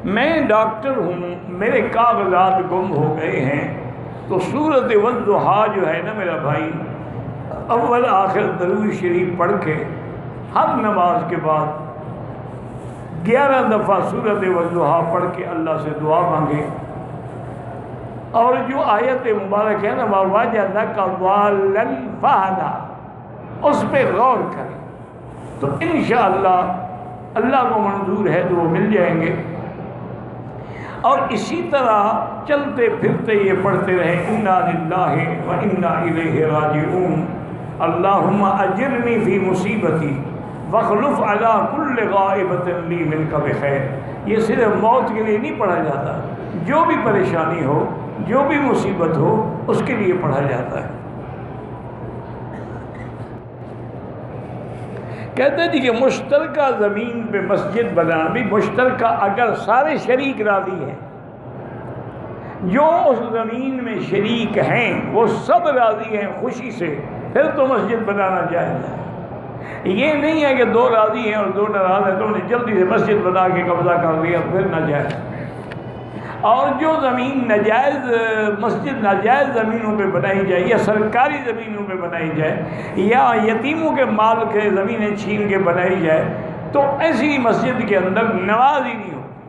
میں ڈاکٹر ہوں، میرے کاغذات گم ہو گئے ہیں، تو سورۃ والضحیٰ جو ہے نا میرا بھائی، اول آخر درود شریف پڑھ کے ہر نماز کے بعد 11 دفعہ سورۃ والضحیٰ پڑھ کے اللہ سے دعا مانگے، اور جو آیت مبارک ہے نا وَوَجَدَكَ ضَالًّا فَهَدَىٰ، اس پہ غور کریں تو انشاءاللہ اللہ کو منظور ہے تو وہ مل جائیں گے۔ اور اسی طرح چلتے پھرتے یہ پڑھتے رہے اِنَّا لِلَّهِ وَإِنَّا إِلَيْهِ رَاجِعُونَ، اللہم اجرنی فی مصیبتی وَاخْلُفْ عَلَىٰ كُلِّ غَائِبَةٍ لِّی مِنْكَ بِخَيْرٍ۔ یہ صرف موت کے لیے نہیں پڑھا جاتا، جو بھی پریشانی ہو، جو بھی مصیبت ہو، اس کے لیے پڑھا جاتا ہے۔ کہتے تھے کہ مشترکہ زمین پہ مسجد بنانا بھی مشترکہ، اگر سارے شریک راضی ہیں، جو اس زمین میں شریک ہیں وہ سب راضی ہیں خوشی سے، پھر تو مسجد بنانا جائز ہے۔ یہ نہیں ہے کہ دو راضی ہیں اور دو ناراض ہیں تو انہیں جلدی سے مسجد بنا کے قبضہ کر لیا، پھر ناجائز۔ اور جو زمین ناجائز، مسجد ناجائز زمینوں پہ بنائی جائے یا سرکاری زمینوں پہ بنائی جائے یا یتیموں کے مال کے زمینیں چھین کے بنائی جائے، تو ایسی مسجد کے اندر نماز ہی نہیں ہوتی۔